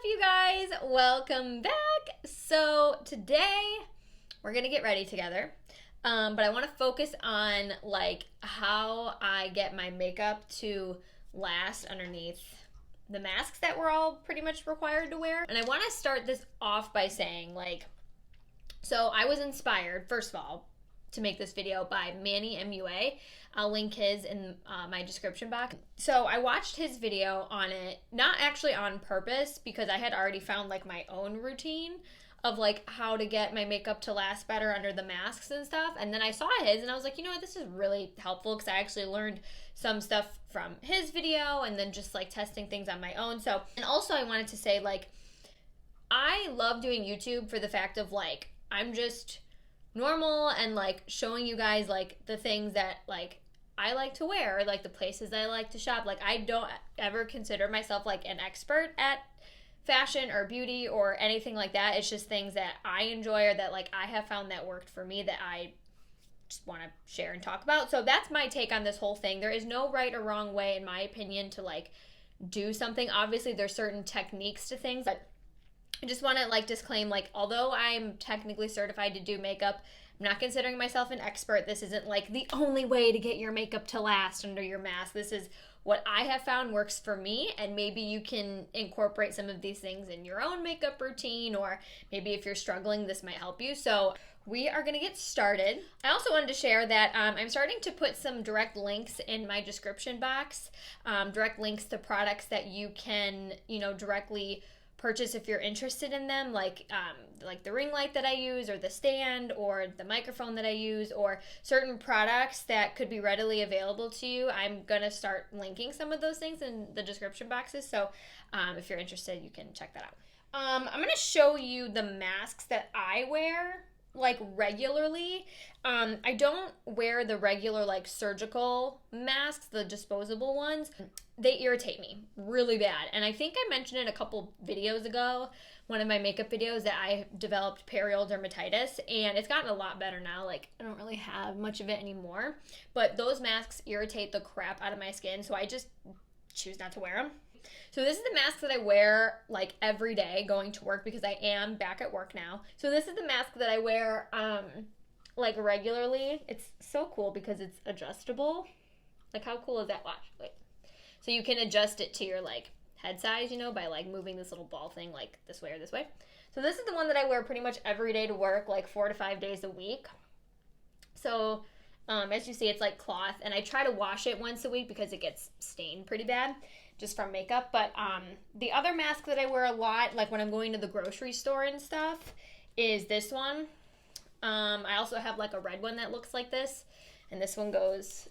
you guys? Welcome back. So today we're gonna get ready together, but I want to focus on like how I get my makeup to last underneath the masks that we're all pretty much required to wear. And I want to start this off by saying so I was inspired, first of all, to make this video by Manny MUA. I'll link his in my description box. So I watched his video on it, not actually on purpose, because I had already found like my own routine of like how to get my makeup to last better under the masks and stuff. And then I saw his and I was like, you know what, this is really helpful because I actually learned some stuff from his video and then just like testing things on my own. So, and also I wanted to say like, I love doing YouTube for the fact of like, I'm just normal and like showing you guys like the things that like I like to wear, like the places I like to shop. Like I don't ever consider myself like an expert at fashion or beauty or anything like that. It's just things that I enjoy or that like I have found that worked for me that I just want to share and talk about. So that's my take on this whole thing. There is no right or wrong way, in my opinion, to like do something. Obviously there's certain techniques to things, but I just want to like disclaim, like, although I'm technically certified to do makeup, I'm not considering myself an expert. This isn't like the only way to get your makeup to last under your mask. This is what I have found works for me, and maybe you can incorporate some of these things in your own makeup routine, or maybe if you're struggling, this might help you. So we are going to get started. I also wanted to share that I'm starting to put some direct links in my description box, direct links to products that you can, directly purchase if you're interested in them, like the ring light that I use, or the stand, or the microphone that I use, or certain products that could be readily available to you. I'm gonna start linking some of those things in the description boxes, so if you're interested, you can check that out. I'm gonna show you the masks that I wear like regularly. I don't wear the regular like surgical masks, the disposable ones. They irritate me really bad. And I think I mentioned it a couple videos ago, one of my makeup videos, that I developed perioral dermatitis, and it's gotten a lot better now. Like I don't really have much of it anymore, but those masks irritate the crap out of my skin, so I just choose not to wear them. So this is the mask that I wear like every day going to work, because I am back at work now. So this is the mask that I wear like regularly. It's so cool because it's adjustable. Like how cool is that? Watch. Wait. So you can adjust it to your like head size, by like moving this little ball thing like this way or this way. So this is the one that I wear pretty much every day to work, like 4 to 5 days a week. So as you see, it's like cloth, and I try to wash it once a week because it gets stained pretty bad just from makeup. But the other mask that I wear a lot, like when I'm going to the grocery store and stuff, is this one. I also have like a red one that looks like this, and this one goes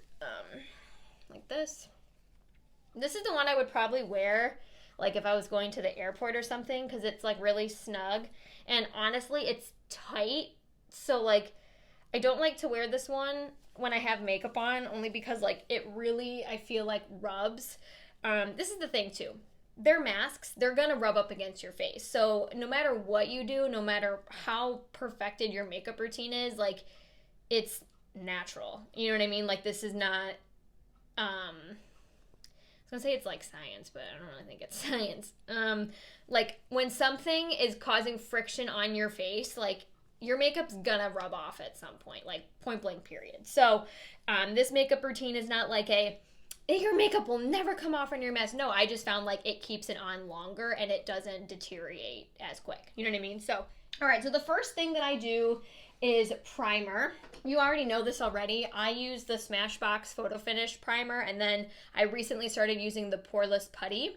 like this. This is the one I would probably wear like if I was going to the airport or something, because it's like really snug, and honestly it's tight, so like I don't like to wear this one when I have makeup on, only because like it really, I feel like, rubs. This is the thing too. They're masks. They're going to rub up against your face. So no matter what you do, no matter how perfected your makeup routine is, like it's natural. You know what I mean? Like this is not, I was going to say it's like science, but I don't really think it's science. Like when something is causing friction on your face, like your makeup's gonna rub off at some point, like point blank period. So this makeup routine is not like your makeup will never come off on your mask. No, I just found like it keeps it on longer and it doesn't deteriorate as quick. You know what I mean? So, all right, so the first thing that I do is primer. You already know this already. I use the Smashbox Photo Finish primer, and then I recently started using the Poreless Putty.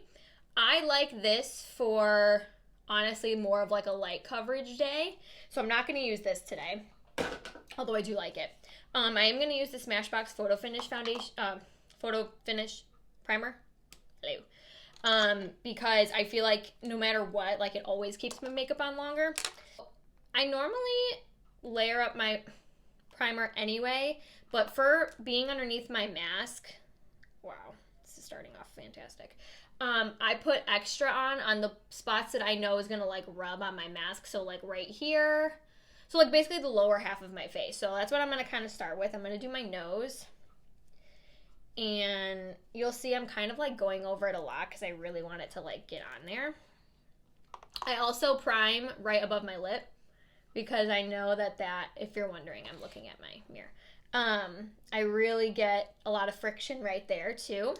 I like this for honestly more of like a light coverage day, so I'm not going to use this today, although I do like it. I am going to use the Smashbox Photo Finish Photo Finish primer. Hello. Because I feel like no matter what, like it always keeps my makeup on longer. I normally layer up my primer anyway, but for being underneath my mask, wow, this is starting off fantastic. I put extra on the spots that I know is gonna like rub on my mask. So like right here, so like basically the lower half of my face. So that's what I'm gonna kind of start with. I'm gonna do my nose, and you'll see I'm kind of like going over it a lot because I really want it to like get on there. I also prime right above my lip because I know that if you're wondering, I'm looking at my mirror. I really get a lot of friction right there too.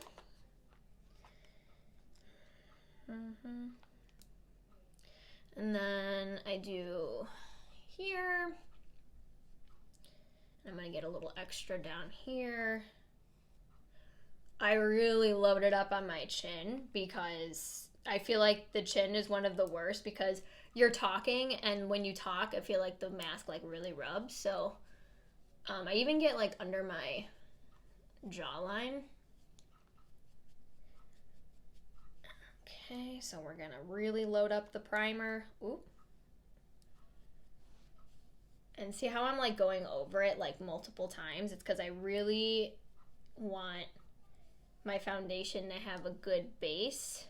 And then I do here. I'm going to get a little extra down here. I really loaded up on my chin because I feel like the chin is one of the worst because you're talking, and when you talk, I feel like the mask like really rubs. So I even get like under my jawline. Okay, so we're gonna really load up the primer. Ooh. And see how I'm like going over it like multiple times? It's because I really want my foundation to have a good base.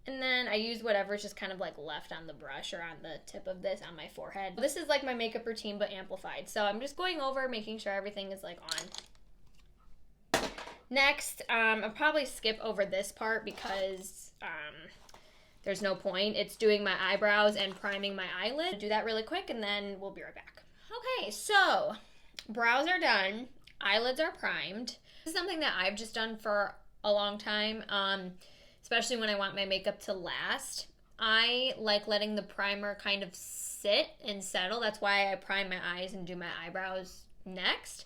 And then I use whatever's just kind of like left on the brush or on the tip of this on my forehead. This is like my makeup routine but amplified. So I'm just going over, making sure everything is like on. Next, I'll probably skip over this part because there's no point. It's doing my eyebrows and priming my eyelid. Do that really quick and then we'll be right back. Okay, so brows are done. Eyelids are primed. This is something that I've just done for a long time, especially when I want my makeup to last. I like letting the primer kind of sit and settle. That's why I prime my eyes and do my eyebrows next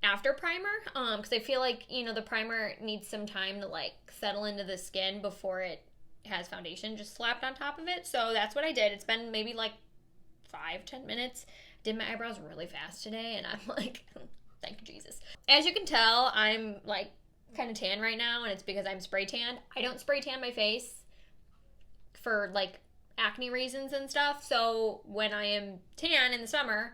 after primer, because I feel like, you know, the primer needs some time to like settle into the skin before it has foundation just slapped on top of it. So that's what I did. It's been maybe like 5-10 minutes. Did my eyebrows really fast today, and I'm like, thank you, Jesus. As you can tell, I'm like kind of tan right now, and it's because I'm spray tanned. I don't spray tan my face for like acne reasons and stuff. So when I am tan in the summer,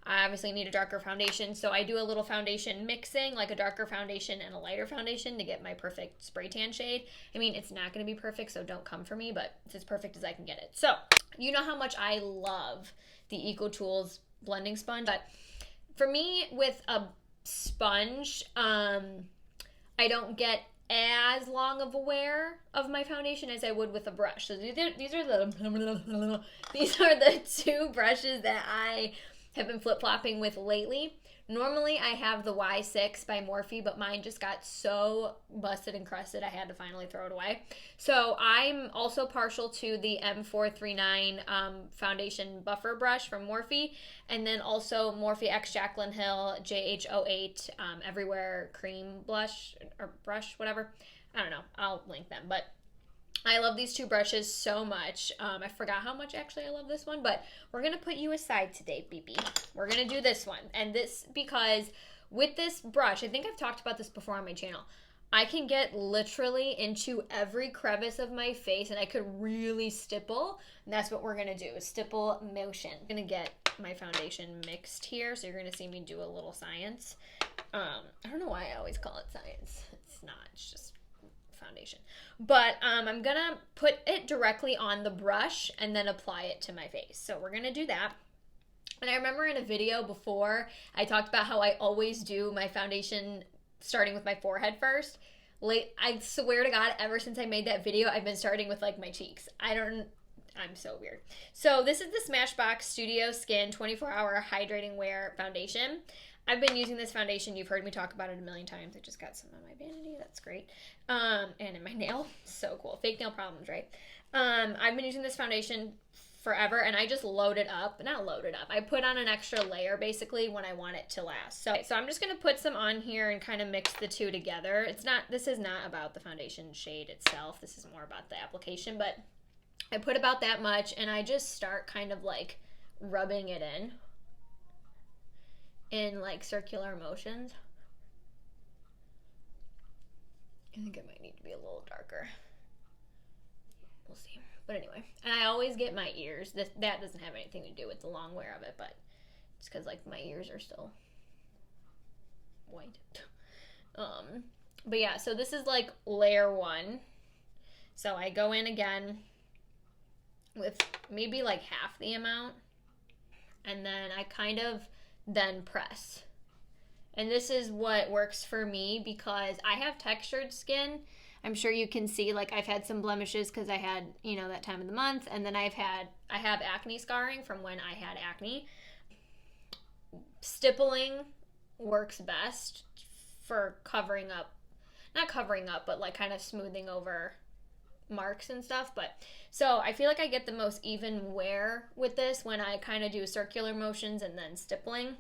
I obviously need a darker foundation. So I do a little foundation mixing, like a darker foundation and a lighter foundation to get my perfect spray tan shade. I mean, it's not going to be perfect, so don't come for me, but it's as perfect as I can get it. So you know how much I love the EcoTools blending sponge, but for me with a sponge, I don't get as long of a wear of my foundation as I would with a brush. So these are the two brushes that I have been flip-flopping with lately. Normally I have the Y6 by Morphe, but mine just got so busted and crusted I had to finally throw it away. So I'm also partial to the M439 foundation buffer brush from Morphe, and then also Morphe X Jaclyn Hill JH08 Everywhere Cream Blush or brush, whatever. I don't know. I'll link them, but I love these two brushes so much. I forgot how much actually I love this one, but we're going to put you aside today, BB. We're going to do this one. And this, because with this brush, I think I've talked about this before on my channel, I can get literally into every crevice of my face and I could really stipple. And that's what we're going to do, is stipple motion. I'm going to get my foundation mixed here, so you're going to see me do a little science. I don't know why I always call it science. It's not, it's just foundation. But I'm gonna put it directly on the brush and then apply it to my face. So we're gonna do that. And I remember in a video before, I talked about how I always do my foundation starting with my forehead first. I swear to God, ever since I made that video, I've been starting with like my cheeks. I'm so weird. So this is the Smashbox Studio Skin 24-Hour Hydrating Wear Foundation. I've been using this foundation. You've heard me talk about it a million times. I just got some on my vanity. That's great. And in my nail. So cool. Fake nail problems, right? I've been using this foundation forever, and I just load it up. Not load it up. I put on an extra layer, basically, when I want it to last. So I'm just going to put some on here and kind of mix the two together. This is not about the foundation shade itself. This is more about the application, but I put about that much, and I just start kind of like rubbing it in like circular motions. I think it might need to be a little darker. We'll see. But anyway, and I always get my ears. That doesn't have anything to do with the long wear of it, but it's because like my ears are still white. But yeah, so this is like layer one. So I go in again with maybe like half the amount, and then I kind of then press. And this is what works for me because I have textured skin. I'm sure you can see, like, I've had some blemishes because I had, you know, that time of the month, and then I have acne scarring from when I had acne. Stippling works best for covering up, not covering up, but like kind of smoothing over marks and stuff. But so I feel like I get the most even wear with this when I kind of do circular motions and then stippling.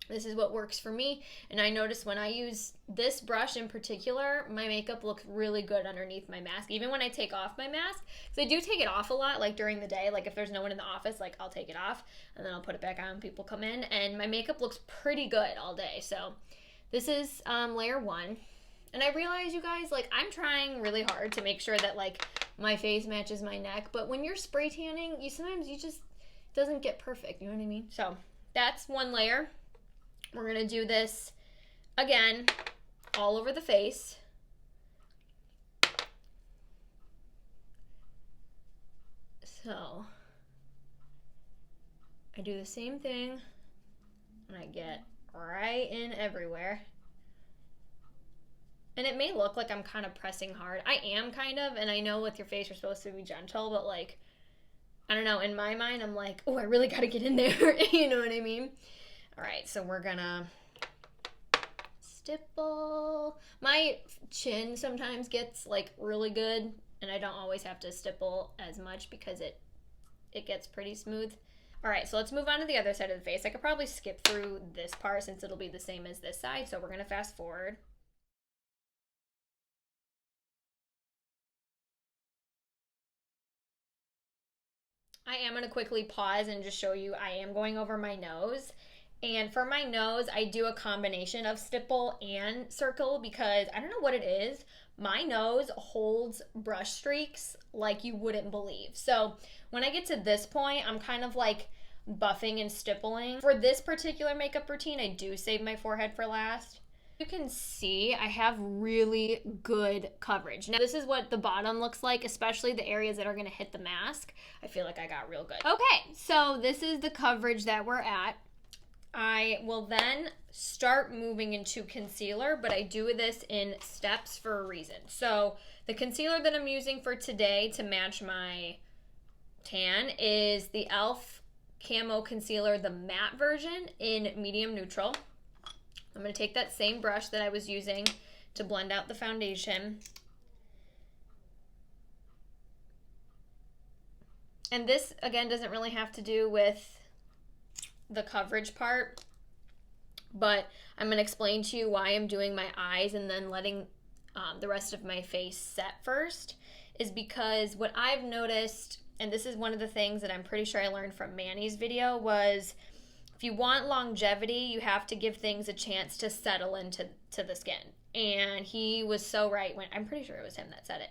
This is what works for me. And I notice when I use this brush in particular, my makeup looks really good underneath my mask. Even when I take off my mask, because I do take it off a lot, like during the day. Like if there's no one in the office, like I'll take it off and then I'll put it back on when people come in. And my makeup looks pretty good all day. So this is layer 1. And I realize, you guys, like I'm trying really hard to make sure that like my face matches my neck. But when you're spray tanning, sometimes you just, it doesn't get perfect. You know what I mean? So that's 1 layer. We're going to do this again all over the face. So I do the same thing and I get right in everywhere. And it may look like I'm kind of pressing hard. I am kind of, and I know with your face you're supposed to be gentle, but like, I don't know, in my mind I'm like, oh, I really got to get in there. You know what I mean? All right, so we're gonna stipple. My chin sometimes gets like really good, and I don't always have to stipple as much because it gets pretty smooth. All right, so let's move on to the other side of the face. I could probably skip through this part since it'll be the same as this side, so we're gonna fast forward. I am going to quickly pause and just show you I am going over my nose. And for my nose, I do a combination of stipple and circle because I don't know what it is. My nose holds brush streaks like you wouldn't believe. So when I get to this point, I'm kind of like buffing and stippling. For this particular makeup routine, I do save my forehead for last. You can see I have really good coverage. Now this is what the bottom looks like, especially the areas that are gonna hit the mask. I feel like I got real good. Okay, so this is the coverage that we're at. I will then start moving into concealer, but I do this in steps for a reason. So the concealer that I'm using for today to match my tan is the e.l.f. Camo Concealer, the matte version in medium neutral. I'm going to take that same brush that I was using to blend out the foundation. And this, again, doesn't really have to do with the coverage part, but I'm going to explain to you why I'm doing my eyes and then letting the rest of my face set first, is because what I've noticed, and this is one of the things that I'm pretty sure I learned from Manny's video, was if you want longevity, you have to give things a chance to settle into the skin. And he was so right when, I'm pretty sure it was him that said it.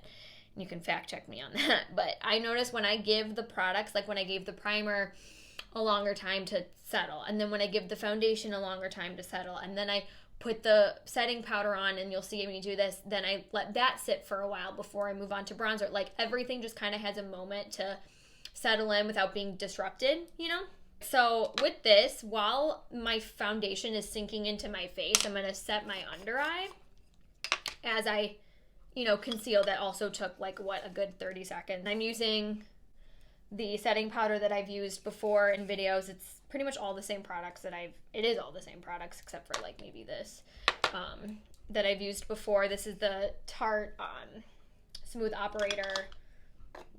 You can fact check me on that. But I noticed when I give the products, like when I gave the primer a longer time to settle, and then when I give the foundation a longer time to settle, and then I put the setting powder on, and you'll see me do this, then I let that sit for a while before I move on to bronzer. Like everything just kind of has a moment to settle in without being disrupted, you know? So with this, while my foundation is sinking into my face, I'm going to set my under eye as I, you know, conceal. That also took like, what, a good 30 seconds. I'm using the setting powder that I've used before in videos. It's pretty much all the same products it is all the same products except for like maybe this, that I've used before. This is the Tarte Smooth Operator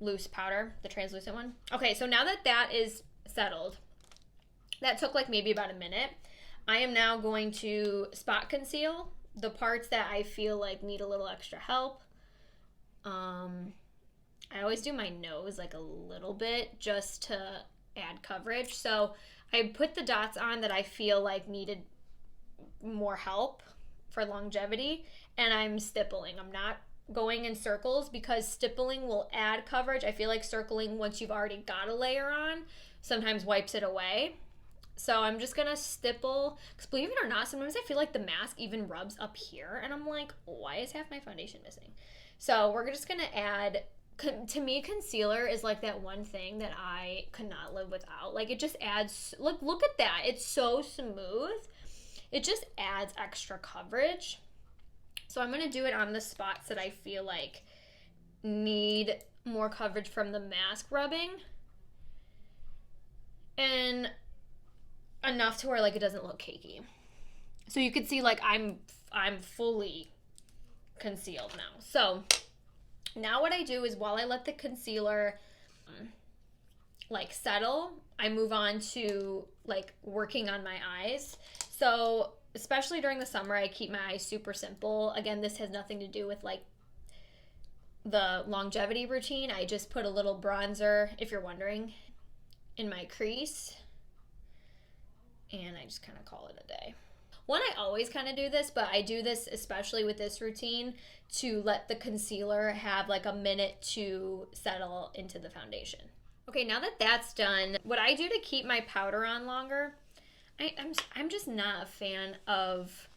loose powder, the translucent one. Okay, so now that that is settled, that took like maybe about a minute. I am now going to spot conceal the parts that I feel like need a little extra help. I always do my nose like a little bit just to add coverage. So I put the dots on that I feel like needed more help for longevity, and I'm stippling. I'm not going in circles because stippling will add coverage. I feel like circling, once you've already got a layer on, sometimes wipes it away. So I'm just gonna stipple, because believe it or not, sometimes I feel like the mask even rubs up here, and I'm like, why is half my foundation missing? So we're just gonna add, to me, concealer is like that one thing that I could not live without. Like it just adds, look at that, it's so smooth. It just adds extra coverage. So I'm going to do it on the spots that I feel like need more coverage from the mask rubbing. And enough to where like it doesn't look cakey. So you can see like I'm fully concealed now. So now what I do is while I let the concealer like settle, I move on to like working on my eyes. So especially during the summer, I keep my eyes super simple. Again, this has nothing to do with like the longevity routine. I just put a little bronzer, if you're wondering, in my crease, and I just kind of call it a day. One, I always kind of do this, but I do this especially with this routine to let the concealer have like a minute to settle into the foundation. Okay, now that that's done, what I do to keep my powder on longer, I'm just not a fan of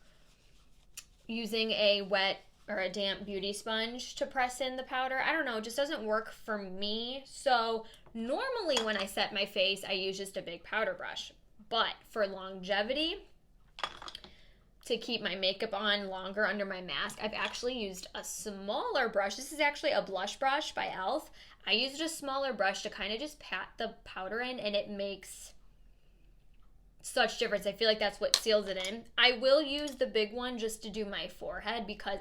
using a wet or a damp beauty sponge to press in the powder. I don't know, it just doesn't work for me. So normally when I set my face, I use just a big powder brush. But for longevity, to keep my makeup on longer under my mask, I've actually used a smaller brush. This is actually a blush brush by e.l.f. I used a smaller brush to kind of just pat the powder in, and it makes such difference. I feel like that's what seals it in. I will use the big one just to do my forehead because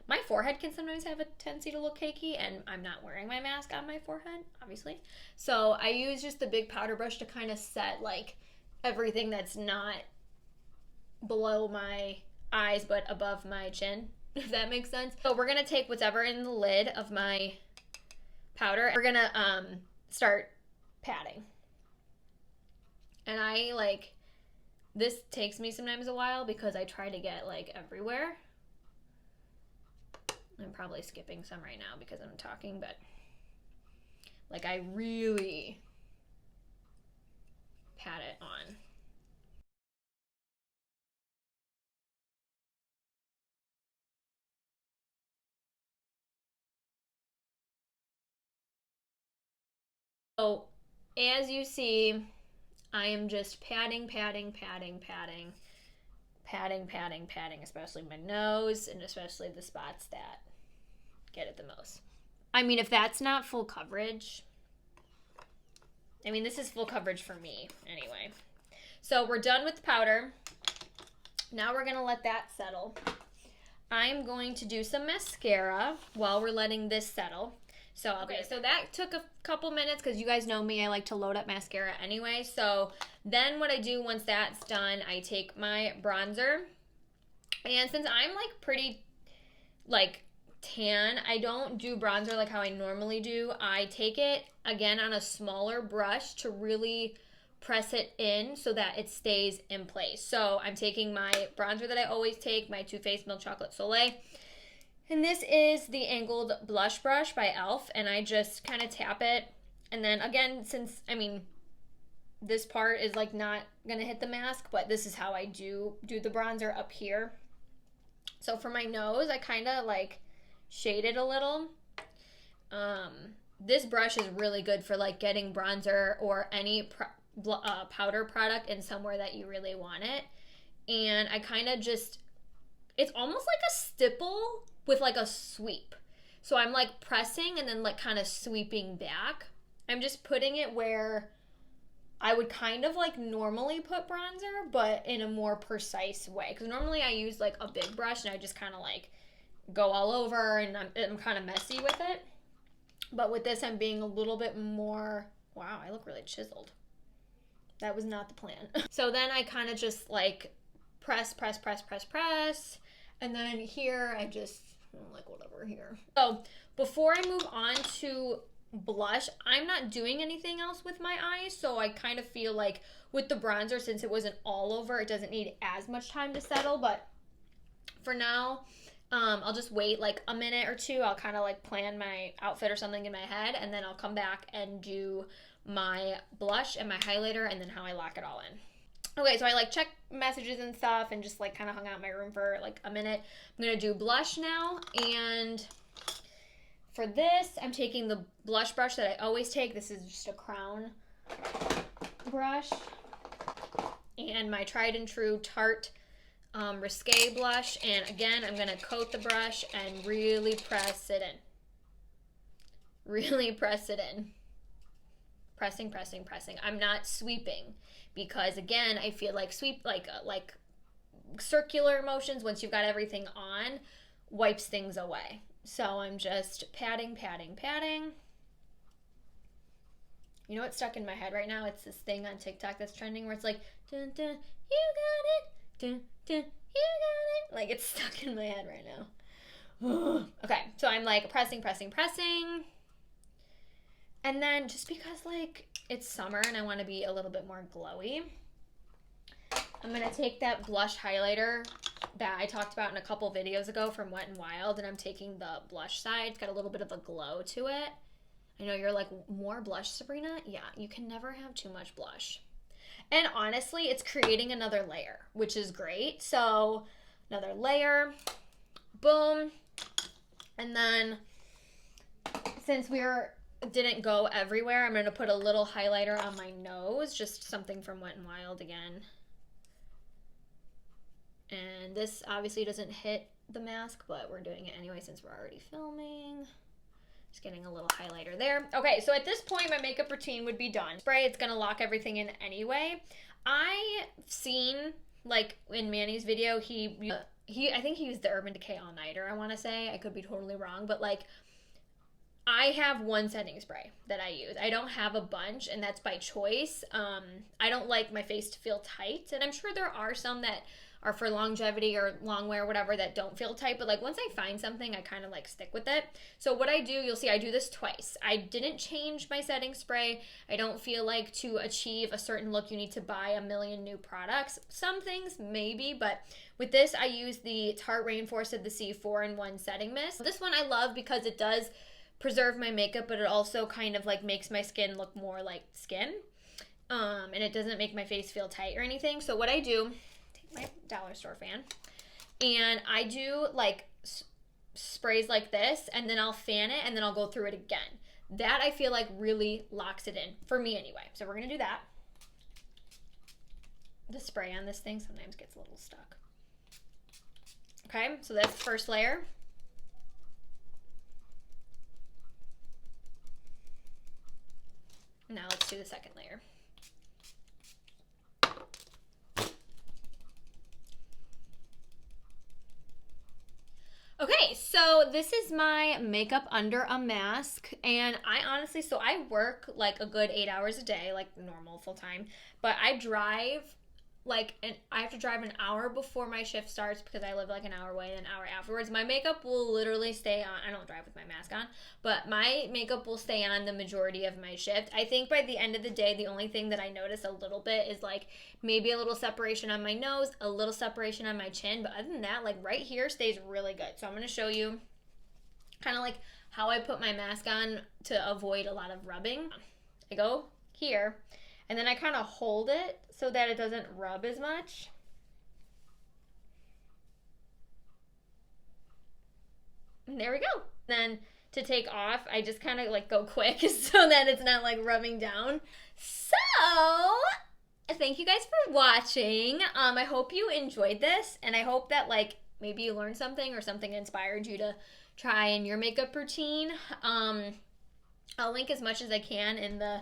my forehead can sometimes have a tendency to look cakey, and I'm not wearing my mask on my forehead, obviously. So I use just the big powder brush to kind of set like everything that's not below my eyes but above my chin, if that makes sense. So we're gonna take whatever in the lid of my powder. We're gonna start patting. And I like, this takes me sometimes a while because I try to get like everywhere. I'm probably skipping some right now because I'm talking, but like I really pat it on. So as you see, I am just patting, especially my nose and especially the spots that get it the most. I mean, if that's not full coverage, I mean, this is full coverage for me anyway. So we're done with the powder. Now we're gonna let that settle. I'm going to do some mascara while we're letting this settle. So, okay, so that took a couple minutes because you guys know me, I like to load up mascara anyway. So then what I do once that's done, I take my bronzer. And since I'm like pretty like tan, I don't do bronzer like how I normally do. I take it again on a smaller brush to really press it in so that it stays in place. So I'm taking my bronzer that I always take, my Too Faced Milk Chocolate Soleil. And this is the angled blush brush by e.l.f. and I just kind of tap it. And then again, since, I mean, this part is like not gonna hit the mask, but this is how I do the bronzer up here. So for my nose, I kind of like shade it a little. This brush is really good for like getting bronzer or any powder product in somewhere that you really want it. And I kind of just, it's almost like a stipple with like a sweep. So I'm like pressing and then like kind of sweeping back. I'm just putting it where I would kind of like normally put bronzer, but in a more precise way. Because normally I use like a big brush and I just kind of like go all over and I'm kind of messy with it. But with this, I'm being a little bit more, wow, I look really chiseled. That was not the plan. So then I kind of just like press. And then here, I just like whatever here. So before I move on to blush, I'm not doing anything else with my eyes. So I kind of feel like with the bronzer, since it wasn't all over, it doesn't need as much time to settle. But for now, I'll just wait like a minute or two. I'll kind of like plan my outfit or something in my head. And then I'll come back and do my blush and my highlighter and then how I lock it all in. Okay, so I like check messages and stuff and just like kind of hung out in my room for like a minute. I'm going to do blush now, and for this, I'm taking the blush brush that I always take. This is just a crown brush, and my tried and true Tarte Risque blush. And again, I'm going to coat the brush and really press it in. Really press it in. Pressing, pressing, pressing. I'm not sweeping because, again, I feel like like circular motions, once you've got everything on, wipes things away. So I'm just patting, patting, patting. You know what's stuck in my head right now? It's this thing on TikTok that's trending where it's like, dun, dun, you got it, dun, dun, you got it. Like, it's stuck in my head right now. Okay, so I'm like pressing, pressing, pressing. And then just because like it's summer and I want to be a little bit more glowy, I'm going to take that blush highlighter that I talked about in a couple videos ago from Wet n Wild, and I'm taking the blush side. It's got a little bit of a glow to it. I know you're like, more blush, Sabrina? Yeah, you can never have too much blush. And honestly, it's creating another layer, which is great. So another layer, boom. And then since didn't go everywhere, I'm going to put a little highlighter on my nose, just something from Wet n Wild again. And this obviously doesn't hit the mask, but we're doing it anyway since we're already filming. Just getting a little highlighter there. Okay, so at this point, my makeup routine would be done. Spray, it's gonna lock everything in anyway. I've seen, like, in Manny's video, I think he used the Urban Decay All Nighter, I wanna say. I could be totally wrong, but, like, I have one setting spray that I use. I don't have a bunch, and that's by choice. I don't like my face to feel tight, and I'm sure there are some that are for longevity or long wear, whatever, that don't feel tight. But like once I find something, I kind of like stick with it. So what I do, you'll see I do this twice. I didn't change my setting spray. I don't feel like to achieve a certain look, you need to buy a million new products. Some things maybe, but with this, I use the Tarte Rainforest of the Sea 4-in-1 setting mist. This one I love because it does preserve my makeup, but it also kind of like makes my skin look more like skin. And it doesn't make my face feel tight or anything. So what I do, my dollar store fan, and I do like sprays like this, and then I'll fan it, and then I'll go through it again. That I feel like really locks it in, for me anyway. So we're gonna do that. The spray on this thing sometimes gets a little stuck. Okay, so that's the first layer. Now let's do the second layer. Okay, so this is my makeup under a mask, and I honestly, so I work like a good 8 hours a day, like normal full time, but I drive I have to drive an hour before my shift starts because I live like an hour away and an hour afterwards. My makeup will literally stay on. I don't drive with my mask on, but my makeup will stay on the majority of my shift. I think by the end of the day, the only thing that I notice a little bit is like maybe a little separation on my nose, a little separation on my chin, but other than that, like right here stays really good. So I'm going to show you kind of like how I put my mask on to avoid a lot of rubbing. I go here, and then I kind of hold it so that it doesn't rub as much. And there we go. Then to take off, I just kind of like go quick so that it's not like rubbing down. So, thank you guys for watching. I hope you enjoyed this, and I hope that like maybe you learned something or something inspired you to try in your makeup routine. I'll link as much as I can in the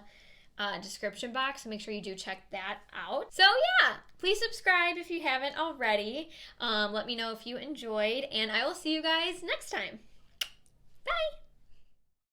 description box, so make sure you do check that out. So yeah, please subscribe if you haven't already. Let me know if you enjoyed, and I will see you guys next time. Bye!